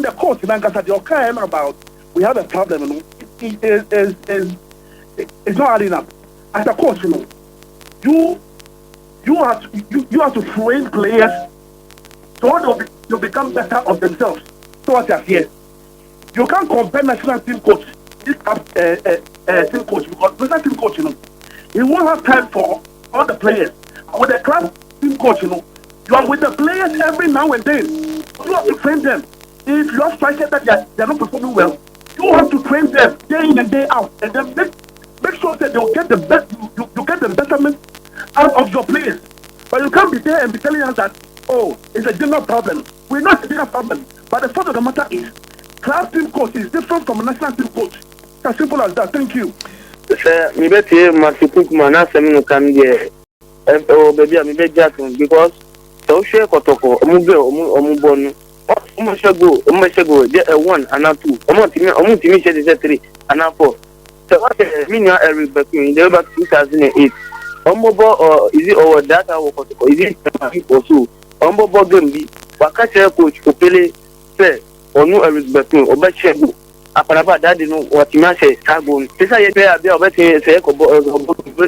even the coach, Nankasa, the okay about we have a problem, you know, it's not adding up. As a coach, you know, you have to train players so they'll become better of themselves. So what you're here, you can't compare national team coach, this team coach, because national team coach, you know, he won't have time for all the players. With the club team coach, you know, you are with the players every now and then. You have to train them. If you have strikers that they're not performing well, you have to train them day in and day out, and then make sure that they'll get the best. You get the betterment out of your players. But you can't be there and be telling us that, oh, it's a general problem. We're not a general problem. But the fact of the matter is, club team coach is different from a national team coach. It's as simple as that. Thank you. Sir, me bet you Masipukuma na semino come there. Oh baby, me bet Jackson because so share kotoko omubonu. Omashego there 1 and 2. Omutimi share 3 and 4. So what me now Eric back in the back 2008. Ombobo or is it our data or kotoko? Is it also? Ombobo game bi wakache coach Opele say onu Eric back in Obachego. Aparaba daddy no what you say sagon pesa ye be abi obeti say ko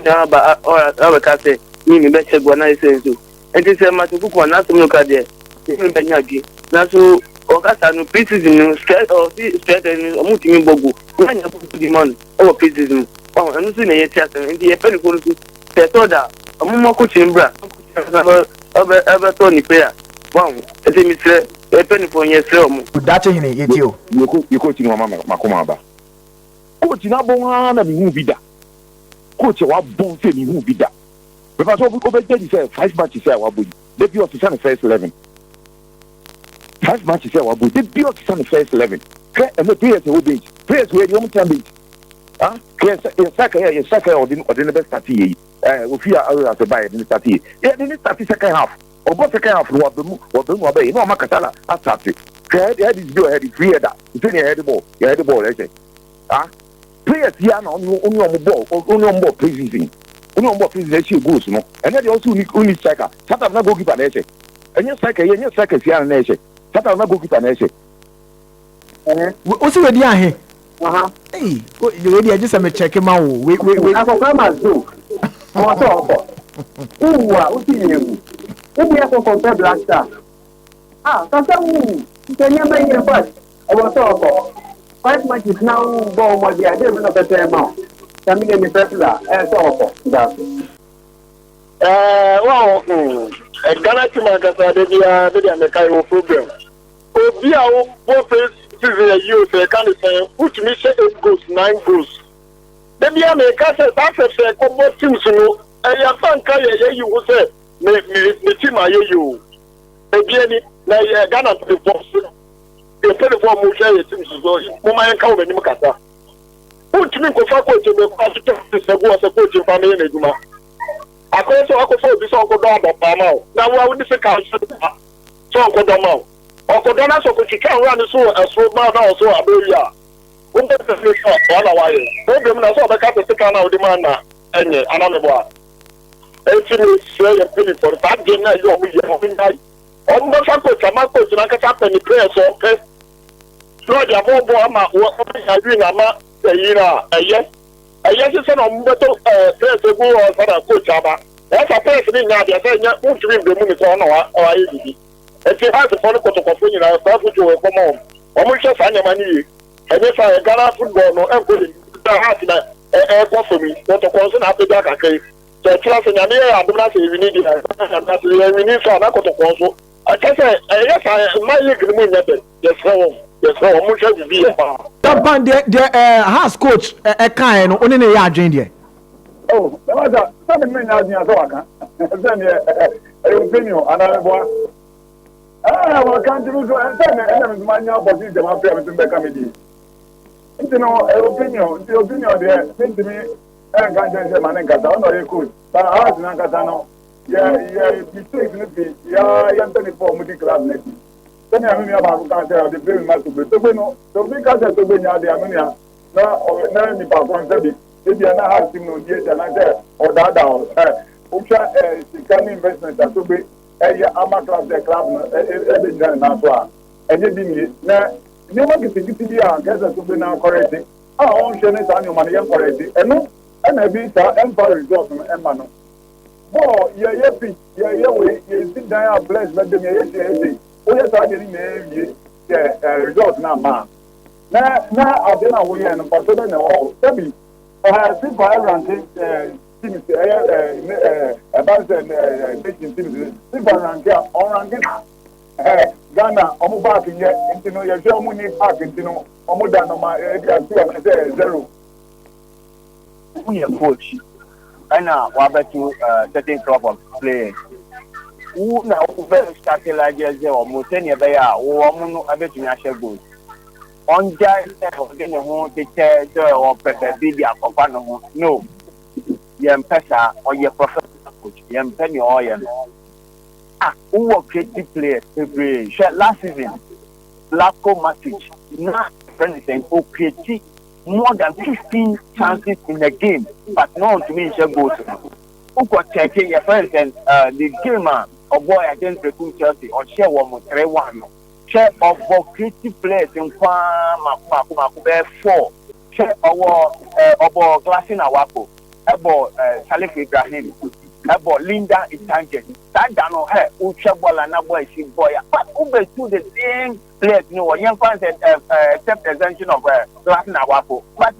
na ba o ka say ni be chegwa na say so enti say matuku na so no ka de ni be nyagi na so o ka sa no precision no straight or straight ni omutimi bogu na nya bogu di man o precision o enu so na ye tia say enti ye pe ni ko so say to da omo ko chimbra ebe to ni player wow enti mi say penny for yes, that's a hint. You coach in Macomaba. Coach in Abona, me who be that. Coach, what bone say me who be that. Because over there, he said 5 matches. I will be the officer in the first 11. 5 matches. I will be the officer in the first 11. And the players will be players where the only time be. Ah, Saka or the best party. We fear as a buyer in the party. Yeah, in the 32nd half. Obo second half what the no makatala attack. Head is go ahead free that. You head the ball, let's say. Ah, players here now only on ball, only on ball preseason. Only on ball preseason goes no. And then also only striker. Sometimes not goalkeeper nation. And your striker here nation. Sometimes not goalkeeper nation. What's the idea here? Hey, the idea just I'm checking my we I forgot do. Who have to compare Black Star? Kasa who? Kenya by your first. I was so 5 matches now, ball was the idea of the same amount. Coming in the popular, and so well, Ghana to Makasa, the Cairo program. Oh, be our both you say, can't say, put me 8 goals, 9 goals. Then be a Makasa, that's a combo teams, you know, and your fan carry you will say. Me team aye you ebieni na Ghana to the boss e pele for mo share team so mo man ka obani mukata put me ko fa coach me ko to se go se coach fa me na djuma akoso akofo bi so ko do aba ma o na wa woni se ka so ko do ma o ko do na so ko chicha wa ni so aso ba na so aberia wo be se so wa na wa ye problem na so be ka se ka na o di man na enye anamebo actually share your feeling for that game now you are almost a coach na kasa penny players so okay so the abo ama we doing ama yira eye se na mbeto players go or father coach aba that's a person in na dia say nya untimi be mu ni so na wa ayi bibi e ti ha se for ko to ko fun na so fu jo ko mo o mu che fa nya mani yi enye fa Ghana football no e go da ha ti na ko for me to ko so na pe da kakai the class in Yamia, we need it. We need some so. I can say, yes, I my league, yes, much of the that band the house coach a kind only a yard there. Oh, that was a 7 minutes as well. Then opinion, another one. I can't do so. And then my new position, I'm going to become it. You know, the opinion there seems to me. And can't say man and Kata, no, could. But I was in Katano. Yeah, mistakes, Anthony for multi class next. Then I mean about the very much to be. So because I took in the Amunia, now in the Papuan Sabi, if you are not asking no years and I said, or that down, Ucha, investment that to be a class, the club, every day, and that's why. ɛnyɛ bi nie na nneɛma kitikiti bi a nkɛsɛ so bi na kɔrɛti a ɔnhwɛ ne saa nneɛma no yɛ kɔrɛti ɛno ɛna bi saa ɛmfa result no ɛma no bɔɔl yɛyɛ pitch yɛyɛ wei yɛsi dan a bless bɛdɛm yɛyɛ hyɛ ɛsɛ woyɛ saa deɛ ne nyinaa wie yɛ result no ama na ade no a woyɛ no mpɔtɔ bɛ na ɛwɔ hɔ sɛbi fifa ɛranke teams ɛba sɛ nation teams fifa ranke a ɔranke Ghana ɔmo back yɛ nti no yɛhwɛ ɔmo ni back nti no ɔmo da nɔma ɛdi ase a sɛ 0. Who coach? Ɛna wabɛto certain club of players. Who na who bɛ start like sɛ ɔmo sɛnea ɛbɛyɛ a wɔn no abɛtumi ahyɛ goal. Ɔngya sɛ ɔde ne ho tetɛ sɛ ɔpɛpɛ bi di akɔfa ne ho. No, yɛmpɛ saa ɔyɛ professional coach. Yɛmpɛ nea ɔyɛ no. Who were creative players every last season? Blasco Matic, now president, who created more than 15 chances in the game, but no one to me shall go to. Who got checking your friends and the game of boy against the Chelsea or share 1-3-1. Share of creative players in Makumaku 4. Share our Glassing Awako, about Salif Ibrahim. About Linda Itange. That down on her, Uchabol and Aboy, she boy. But over to the same place, young fans except exemption of Glassing Awako. But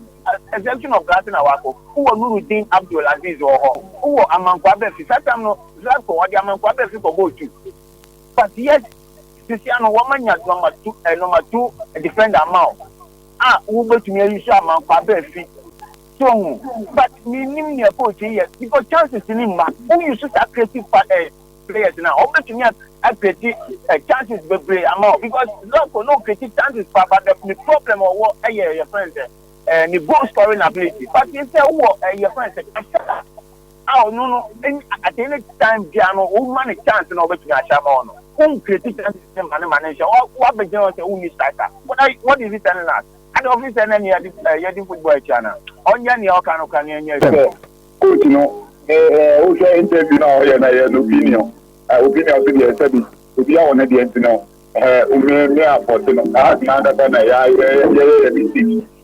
exemption of Glassing Awako, who are Nuruddin Abdul Aziz or who are among Kwabefi. Sometimes no, that's what the among Kwabefi for go to. But yes, Cristiano woman has number two, defender amount. Who go to me, you shall among Kwabefi. But we need your coach here because chances in him. Who you should have creative players now? Obviously, you have creative chances to play amount because no creative chances. But the problem of what your friends the goal scoring ability. But you say, your friends no. At any time, Piano, who man a chance in order to get a on. Who creative chances in manager? What the general say? Who is striker? What is it telling us? And obviously, then you had the football channel. On your coach, no, also interview now, and I have opinion. Opinion to the study. To be on the end now. For I have not done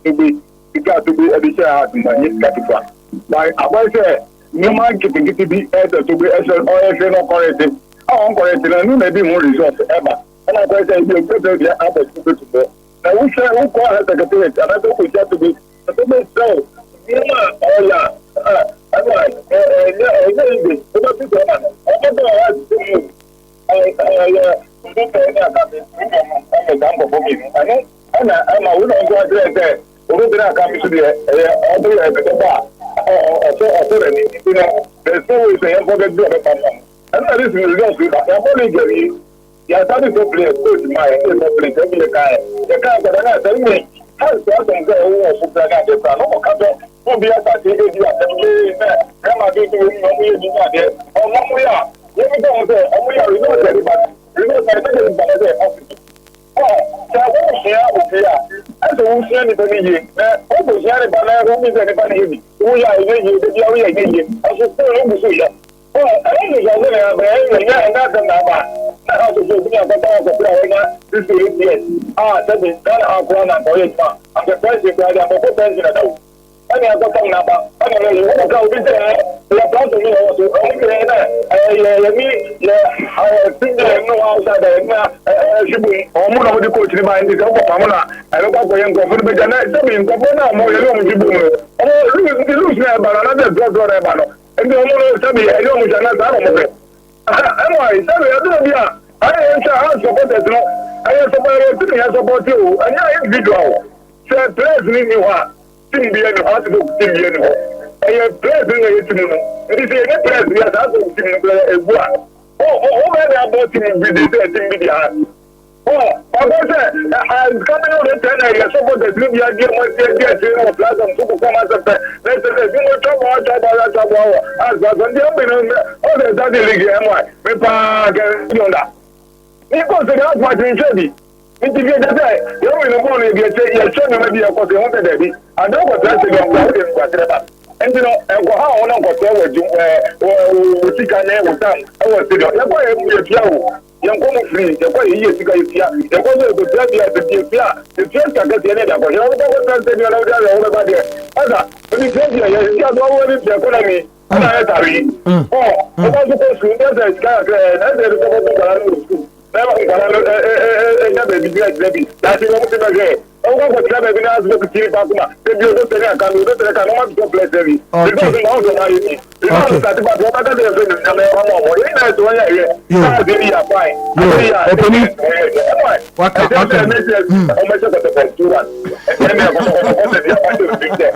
to be got to be a discharge in my capital. By I say, no man keeping it to be either to be as an oil corrected. I'm corrected, and maybe more results ever. And I say, you'll put the other to I wish I would call her secretary, and I don't wish that to be. I don't know. Yeah, that is a place, coach, my place, every guy. The guy that I tell me, how to go over to the no country, won't be a party, come on, do there. Oh, no, we are. Let me go there, and we are remote, everybody. Remote, I think it's by the office. Oh, so I won't share with you. As a woman, anybody here. Oh, share it, but I won't miss anybody here. We are here, we are here. I should still look to you. Oh, I think it's a little and that's another. How to do this is yes. That is done our plan and for it. And the president, I am a president. I have got some number. I don't know you want to go with there. You are going to me also. I think I know outside there. Should be almost over the coach in mind. It's over Pamela. I don't know going to go for the next. I mean, Governor, more you do. Oh, lose me about another drug. And the only time I know which another. Anyway, I don't know. I am supported. I am support you. And I am individual. So, please leave me one. Team be any hard to do. I am present in it. It is a place we are also a one. Oh, many about him with the media. Oh, I'm coming on the 10 years. Support the Libya, dear, my dear, plus and super commands of let's say, you know, trouble, as well as the other league, am I? Papa, get that. Because the last match in Chevy. If you get that, you in the morning, you're showing maybe a quarter of the day. I don't want to say whatever. And you know, and how on got over to Tika with them. I was sitting up. yɛn kɔ mo firi yɛn kɔ yɛyi esika efia yɛn kɔ so ekotua bi efia kakɛseɛ ne dakɔ yɛn kɔ kɔ tɛntɛn bi ɔna ɔdi ayɛ ɔna ba deɛ ɔda ɔdi fɛn bi yɛ esika so ɔwɔ ni fɛ kɔ na mi ɔna ayɛ tari ɔba so kɔ sukuu ɛsɛ sika kakɛ ɛsɛ ɛdi kɔkɔ kɔ kala no sukuu n'ɛma nkala no ɛnya baabi bi ɛgyina bi n'ase wɔn ti bɛ hwɛ ɔwɔ kɔ kyerɛ baabi n'ase bɛ kutiri pa kuma ebi o do tɛnɛ aka mi o do tɛnɛ aka n'ɔma tó plɛ sɛbi because n'aw sɔ n'ayi ni because kati pa tó ɔba tɛ fɛ nìkan ɔmɔ ɔmɔ yɛn náà tó ɔyɛ yɛ káà de bi yà fáin Openi waka ɔmɔ ɛsɛ kɔtɔ kɔ tura ɛmɛ kɔtɔ kɔtɔ kɔtɔ bi yà fáin tó fi tɛ